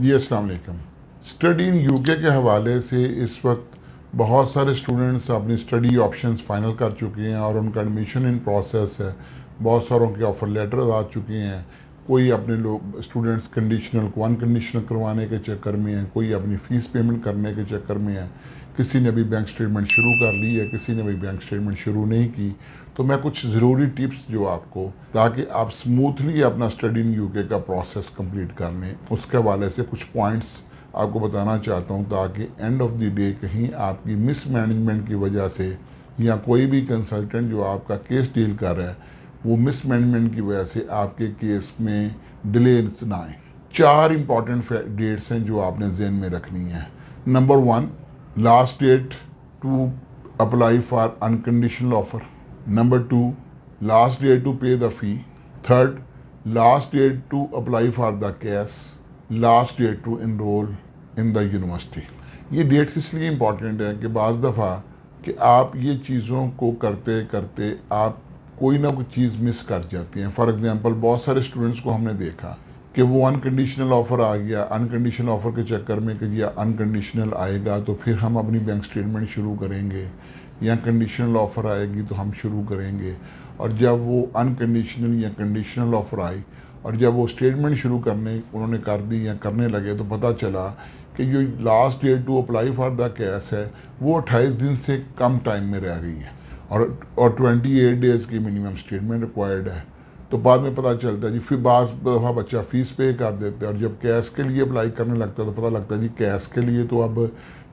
जी अस्सलाम वालेकुम। Study in UK के हवाले से इस वक्त बहुत सारे स्टूडेंट्स अपनी स्टडी ऑप्शंस फाइनल कर चुके हैं और उनका एडमिशन इन प्रोसेस है। बहुत सारों के ऑफ़र लेटर आ चुके हैं। कोई अपने लोग स्टूडेंट्स कंडीशनल को अनकंडीशनल करवाने के चक्कर में है, कोई अपनी फ़ीस पेमेंट करने के चक्कर में है, किसी ने भी बैंक स्टेटमेंट शुरू कर ली है, किसी ने भी बैंक स्टेटमेंट शुरू नहीं की। तो मैं कुछ ज़रूरी टिप्स जो आपको, ताकि आप स्मूथली अपना स्टडी इन यूके का प्रोसेस कंप्लीट कर लें, उसके हवाले से कुछ पॉइंट्स आपको बताना चाहता हूं, ताकि एंड ऑफ द डे कहीं आपकी मिसमैनेजमेंट की वजह से या कोई भी कंसल्टेंट जो आपका केस डील कर रहा है वो मिसमैनेजमेंट की वजह से आपके केस में डिले ना आए। 4 इंपॉर्टेंट डेट्स हैं जो आपने जहन में रखनी है। Number 1, last date to apply for unconditional offer. Number 2, last date to pay the fee. Third, last date to apply for the CAS. Last date to enroll in the university. ये dates इसलिए important है कि बाज़ दफ़ा कि आप ये चीज़ों को करते करते आप कोई ना कोई चीज़ मिस कर जाती हैं। फॉर एग्जांपल बहुत सारे स्टूडेंट्स को हमने देखा कि वो अनकंडीशनल ऑफ़र आ गया, अनकंडीशनल ऑफ़र के चक्कर में कि ये अनकंडीशनल आएगा तो फिर हम अपनी बैंक स्टेटमेंट शुरू करेंगे, या कंडीशनल ऑफ़र आएगी तो हम शुरू करेंगे। और जब वो अनकंडीशनल या कंडीशनल ऑफ़र आई और जब वो स्टेटमेंट शुरू करने उन्होंने कर दी या करने लगे तो पता चला कि जो last date to apply for the CAS है वो 28 दिन से कम टाइम में रह गई है और 28 डेज़ की मिनिमम स्टेटमेंट रिक्वायर्ड है। तो बाद में पता चलता है जी, फिर बाज़ दफ़ा बच्चा फ़ीस पे कर देता है और जब कैश के लिए अप्लाई करने लगता है तो पता लगता है जी कैश के लिए तो अब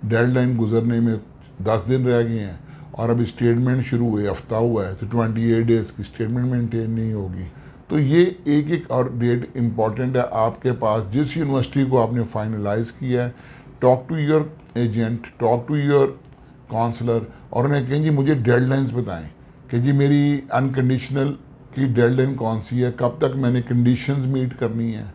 डेडलाइन गुजरने में 10 दिन रह गए हैं और अभी स्टेटमेंट शुरू हुए हफ्ता हुआ है, तो 28 डेज़ की स्टेटमेंट मेंटेन नहीं होगी। तो ये एक एक और डेट इंपॉर्टेंट है आपके पास। जिस यूनिवर्सिटी को आपने फाइनलाइज किया है, talk to your agent, talk to your counsellor और उन्हें कहें जी मुझे डेडलाइंस बताएं कि जी मेरी अनकंडीशनल की डेडलाइन कौन सी है, कब तक मैंने कंडीशंस मीट करनी है,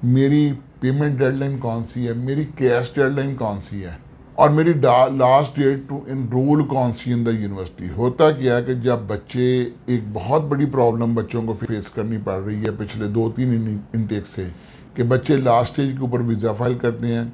मेरी पेमेंट डेडलाइन कौन सी है, मेरी कैश डेडलाइन कौन सी है और मेरी लास्ट डेट टू इनरोल कौन सी इन द यूनिवर्सिटी। होता क्या है कि जब बच्चे, एक बहुत बड़ी प्रॉब्लम बच्चों को फेस करनी पड़ रही है पिछले 2-3 इनटेक से, कि बच्चे लास्ट स्टेज के ऊपर वीज़ा फाइल करते हैं,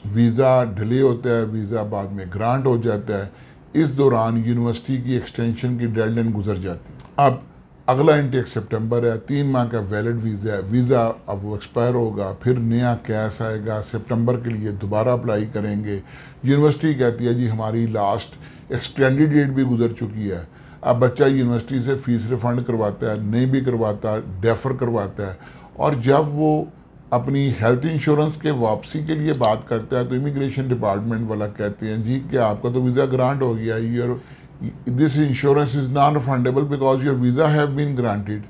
वीज़ा डिले होता है, वीज़ा बाद में ग्रांट हो जाता है, इस दौरान यूनिवर्सिटी की एक्सटेंशन की डेडलाइन गुजर जाती है। अब अगला इनटेक सितंबर है, 3 माह का वैलिड वीज़ा है, वीज़ा अब वो एक्सपायर होगा, फिर नया कैश आएगा, सितंबर के लिए दोबारा अप्लाई करेंगे। यूनिवर्सिटी कहती है जी हमारी लास्ट एक्सटेंडेड डेट भी गुजर चुकी है। अब बच्चा यूनिवर्सिटी से फ़ीस रिफ़ंड करवाता है, नहीं भी करवाता, डेफर करवाता है, और जब वो अपनी हेल्थ इंश्योरेंस के वापसी के लिए बात करता है तो इमिग्रेशन डिपार्टमेंट वाला कहते हैं जी कि आपका तो वीज़ा ग्रांट हो गया, your this insurance is non refundable because your visa have been granted.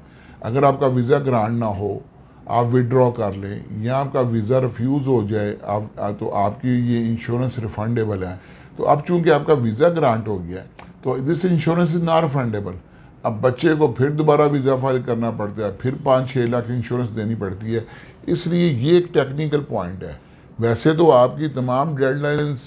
अगर आपका वीज़ा ग्रांट ना हो, आप विड्रॉ कर लें या आपका वीज़ा रिफ्यूज़ हो जाए तो आपकी ये इंश्योरेंस रिफंडेबल है। तो अब चूंकि आपका वीज़ा ग्रांट हो गया तो this insurance is not refundable. अब बच्चे को फिर दोबारा वीज़ा फाइल करना पड़ता है, फिर 5-6 लाख इंश्योरेंस देनी पड़ती है। इसलिए ये एक टेक्निकल पॉइंट है। वैसे तो आपकी तमाम डेडलाइंस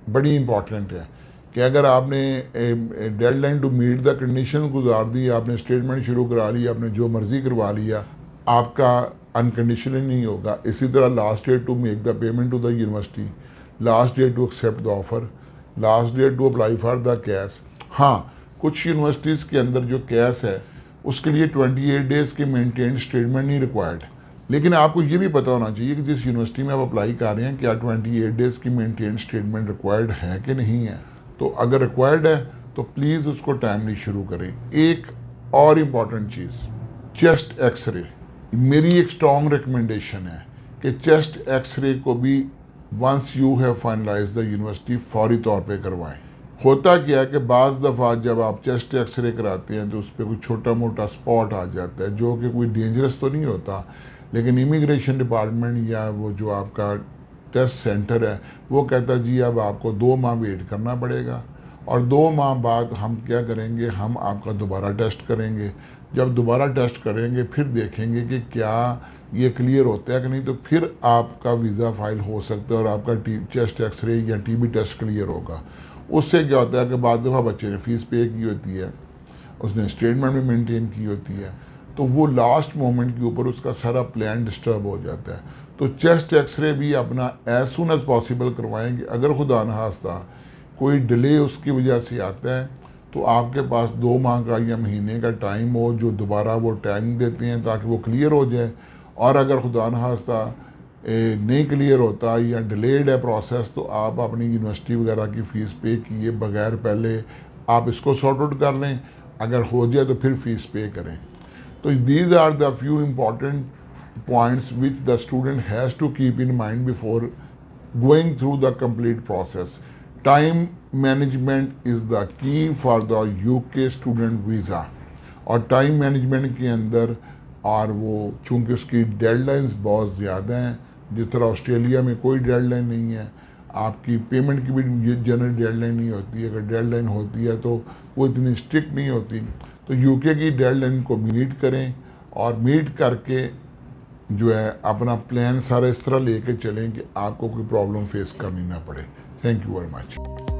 बड़ी इंपॉर्टेंट है कि अगर आपने deadline to meet the condition गुजार दी, आपने स्टेटमेंट शुरू करा लिया, आपने जो मर्जी करवा लिया, आपका अनकंडीशनल नहीं होगा। इसी तरह last date to make the payment to the university, last date to accept the offer, last date to apply for the CAS. हाँ, कुछ यूनिवर्सिटीज़ के अंदर जो कैश है उसके लिए 28 डेज़ के मेंटेन स्टेटमेंट नहीं रिक्वायर्ड, लेकिन आपको ये भी पता होना चाहिए कि जिस यूनिवर्सिटी में आप अप्लाई कर रहे हैं क्या 28 डेज़ की मेंटेन स्टेटमेंट रिक्वायर्ड है कि नहीं है। तो अगर रिक्वायर्ड है तो प्लीज़ उसको टाइमली शुरू करें। एक और इम्पॉर्टेंट चीज़, चेस्ट एक्सरे। मेरी एक स्ट्रॉन्ग रिकमेंडेशन है कि चेस्ट एक्सरे को भी once you have finalise the university फौरी तौर पे करवाएं। होता क्या है कि बाज़ दफ़ा जब आप चेस्ट एक्सरे कराते हैं तो उस पर कोई छोटा मोटा स्पॉट आ जाता है जो कि कोई डेंजरस तो नहीं होता, लेकिन इमिग्रेशन डिपार्टमेंट या वो जो आपका टेस्ट सेंटर है वो कहता है जी अब आपको 2 माह वेट करना पड़ेगा और 2 माह बाद हम क्या करेंगे, हम आपका दोबारा टेस्ट करेंगे। जब दोबारा टेस्ट करेंगे फिर देखेंगे कि क्या ये क्लियर होता है कि नहीं, तो फिर आपका वीज़ा फाइल हो सकता है और आपका चेस्ट एक्सरे या टीबी टेस्ट क्लियर होगा। उससे क्या होता है कि बाद दफ़ा बच्चे ने फ़ीस पे की होती है, उसने स्टेटमेंट भी मेंटेन की होती है, तो वो लास्ट मोमेंट के ऊपर उसका सारा प्लान डिस्टर्ब हो जाता है। तो चेस्ट एक्सरे भी अपना एज सुन एज पॉसिबल करवाएं कि अगर खुदा न खास्ता कोई डिले उसकी वजह से आता है तो आपके पास 2 माह का या महीने का टाइम हो जो दोबारा वो टाइम देते हैं ताकि वो क्लियर हो जाए। और अगर खुदा न खास्ता नहीं क्लियर होता या डिलेड है प्रोसेस तो आप अपनी यूनिवर्सिटी वगैरह की फ़ीस पे किए बगैर पहले आप इसको सॉर्ट आउट कर लें, अगर हो जाए तो फिर फीस पे करें। तो these are the few important points which the student has to keep in mind before going through the complete process. Time management is the key for the UK student visa. और time management के अंदर और वो चूँकि उसकी deadlines बहुत ज़्यादा हैं, जिस तरह ऑस्ट्रेलिया में कोई डेडलाइन नहीं है, आपकी पेमेंट की भी जनरल डेडलाइन नहीं होती है, अगर डेडलाइन होती है तो वो इतनी स्ट्रिक्ट नहीं होती। तो यूके की डेडलाइन को मीट करें और मीट करके जो है अपना प्लान सारा इस तरह लेके चलें कि आपको कोई प्रॉब्लम फेस करनी ना पड़े। Thank you very much.